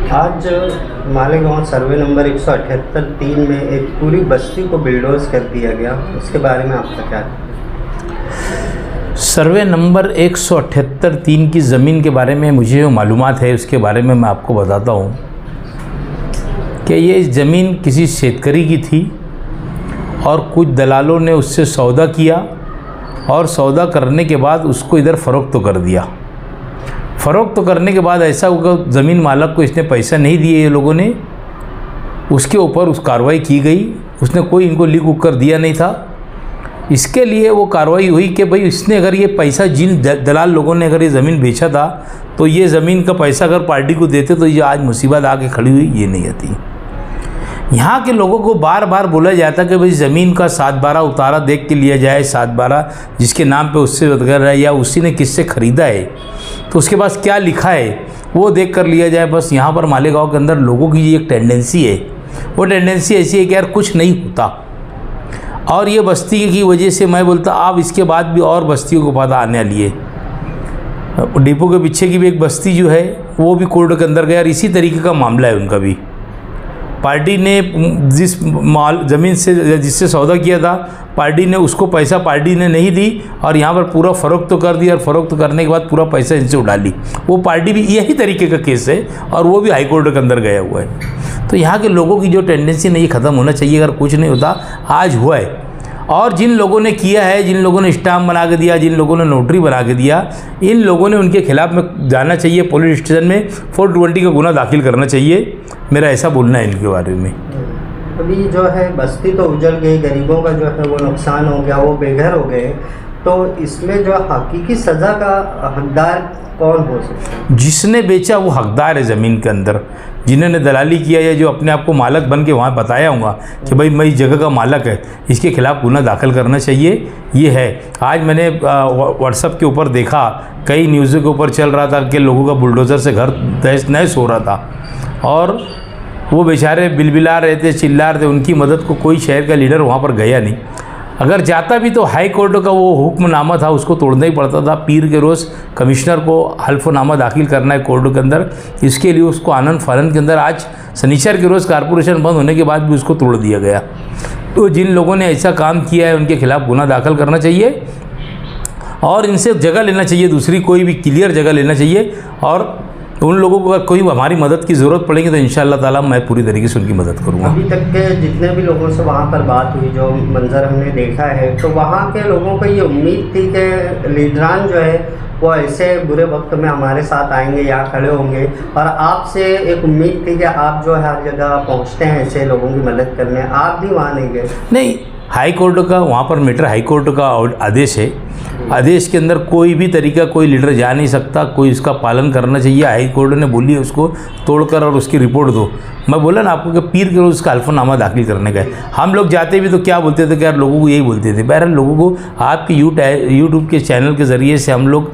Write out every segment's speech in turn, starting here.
आज Malegaon survey number 178-3 में एक पूरी बस्ती को बिल्डोज कर दिया गया, उसके बारे में आपका क्या? सर्वे नंबर 178-3 की ज़मीन के बारे में मुझे जो मालूमात है उसके बारे में मैं आपको बताता हूँ कि ये ज़मीन किसी शेतकरी की थी और कुछ दलालों ने उससे सौदा किया और सौदा करने के बाद उसको इधर फ़रोख्त तो कर दिया। फ़रोख्त तो करने के बाद ऐसा हुआ ज़मीन मालक को इसने पैसा नहीं दिए ये लोगों ने, उसके ऊपर उस कार्रवाई की गई। उसने कोई इनको लीक उक कर दिया नहीं था। इसके लिए वो कार्रवाई हुई कि भाई इसने अगर ये पैसा जिन दलाल लोगों ने अगर ये ज़मीन बेचा था तो ये ज़मीन का पैसा अगर पार्टी को देते तो ये आज मुसीबत आके खड़ी हुई ये नहीं आती। यहाँ के लोगों को बार बार बोला जाता कि भाई ज़मीन का 7/12 उतारा देख के लिया जाए, 7/12 जिसके नाम पे उससे अगर है या उसी ने किससे ख़रीदा है तो उसके पास क्या लिखा है वो देख कर लिया जाए। बस यहाँ पर मालेगांव के अंदर लोगों की एक टेंडेंसी है, वो टेंडेंसी ऐसी है कि यार कुछ नहीं होता। और ये बस्ती की वजह से मैं बोलता अब इसके बाद भी और बस्तियों को पता आने वाली है। डिपो के पीछे की भी एक बस्ती जो है वो भी कोर्ट के अंदर गया और इसी तरीके का मामला है उनका भी। पार्टी ने जिस माल ज़मीन से जिससे सौदा किया था पार्टी ने उसको पैसा पार्टी ने नहीं दी और यहाँ पर पूरा फ़रोख्त तो कर दिया और फ़रोख्त करने के बाद पूरा पैसा इनसे उड़ा ली। वो पार्टी भी यही तरीके का केस है और वो भी हाई कोर्ट के अंदर गया हुआ है। तो यहाँ के लोगों की जो टेंडेंसी नहीं ख़त्म होना चाहिए। अगर कुछ नहीं होता आज हुआ है और जिन लोगों ने किया है, जिन लोगों ने स्टाम्प बना के दिया, जिन लोगों ने नोटरी बना के दिया, इन लोगों ने उनके खिलाफ में जाना चाहिए पुलिस स्टेशन में 420 का गुना दाखिल करना चाहिए। मेरा ऐसा बोलना है इनके बारे में। अभी जो है बस्ती तो उजड़ गई, गरीबों का जो है वो नुकसान हो गया, वो बेघर हो गए, तो इसमें जो हकीकी सज़ा का हकदार कौन हो सकता है? जिसने बेचा वो हकदार है ज़मीन के अंदर। जिन्होंने दलाली किया या जो अपने आप को मालक बन के वहाँ बताया होगा कि भाई मैं इस जगह का मालक है, इसके खिलाफ गुना दाखिल करना चाहिए। ये है। आज मैंने व्हाट्सएप के ऊपर देखा, कई न्यूज़ों के ऊपर चल रहा था कि लोगों का बुलडोज़र से घर तहस नहस हो रहा था और वो बेचारे बिलबिला रहे थे, चिल्ला रहे थे। उनकी मदद को कोई शहर का लीडर वहाँ पर गया नहीं। अगर जाता भी तो हाई कोर्ट का वो हुक्मनामा था उसको तोड़ना ही पड़ता था। पीर के रोज़ कमिश्नर को हल्फनामा दाखिल करना है कोर्ट के अंदर, इसके लिए उसको आनंद फानंद के अंदर आज शनिचर के रोज़ कारपोरेशन बंद होने के बाद भी उसको तोड़ दिया गया। तो जिन लोगों ने ऐसा काम किया है उनके खिलाफ गुना दाखिल करना चाहिए और इनसे जगह लेना चाहिए, दूसरी कोई भी क्लियर जगह लेना चाहिए। और उन लोगों को अगर कोई हमारी मदद की ज़रूरत पड़ेगी तो इंशाअल्लाह ताला मैं पूरी तरीके से उनकी मदद करूँगा। अभी तक के जितने भी लोगों से वहाँ पर बात हुई, जो मंजर हमने देखा है, तो वहाँ के लोगों को ये उम्मीद थी कि लीडरान जो है वो ऐसे बुरे वक्त में हमारे साथ आएंगे, यहाँ खड़े होंगे और आपसे एक उम्मीद थी कि आप जो हर जगह पहुँचते हैं ऐसे लोगों की मदद करने, आप भी वहाँ नहीं गए। नहीं, हाई कोर्ट का वहाँ पर मैटर हाई कोर्ट का आदेश है। आदेश के अंदर कोई भी तरीका कोई लीडर जा नहीं सकता, कोई उसका पालन करना चाहिए। हाई कोर्ट ने बोली है उसको तोड़कर और उसकी रिपोर्ट दो। मैं बोला ना आपको कि पीर के रोज़ उसका हल्फनामा दाखिल करने का है। हम लोग जाते भी तो क्या बोलते थे कि यार लोगों को यही बोलते थे। बहरहाल लोगों को आपकी यूट्यूब के चैनल के ज़रिए से हम लोग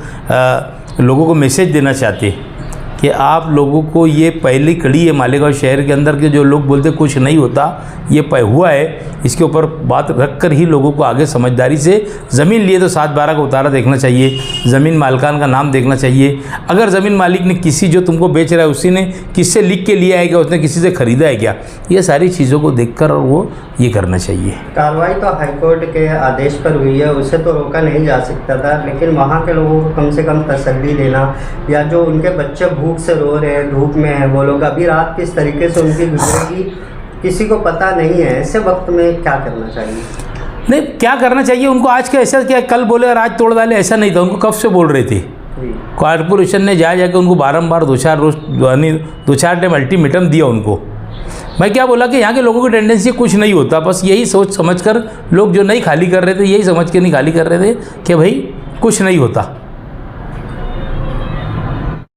लोगों को मैसेज देना चाहते हैं कि आप लोगों को ये पहली कड़ी है मालेगांव शहर के अंदर के जो लोग बोलते कुछ नहीं होता, ये हुआ है। इसके ऊपर बात रख कर ही लोगों को आगे समझदारी से ज़मीन लिए तो 7/12 का उतारा देखना चाहिए, ज़मीन मालिकान का नाम देखना चाहिए। अगर ज़मीन मालिक ने किसी जो तुमको बेच रहा है उसी ने किससे लिख के लिया है क्या, उसने किसी से ख़रीदा है क्या, ये सारी चीज़ों को देखकर और वो ये करना चाहिए। कार्रवाई तो हाईकोर्ट के आदेश पर हुई है, उसे तो रोका नहीं जा सकता था, लेकिन वहाँ के लोगों को कम से कम तसल्ली देना, या जो उनके बच्चे भूख से रो रहे हैं, धूप में हैं, वो लोग अभी रात किस तरीके से उनकी गुजरेगी किसी को पता नहीं है। ऐसे वक्त में क्या करना चाहिए? नहीं, क्या करना चाहिए उनको आज का ऐसा क्या कल बोले और आज तोड़ डाले ऐसा नहीं था। उनको कब से बोल रहे थे। कॉर्पोरेशन ने जाके उनको बारंबार 2-4 टाइम अल्टीमेटम दिया उनको। मैं क्या बोला कि यहाँ के लोगों की टेंडेंसी कुछ नहीं होता, बस यही सोच समझकर लोग जो नहीं खाली कर रहे थे, यही समझ के नहीं खाली कर रहे थे कि भाई कुछ नहीं होता।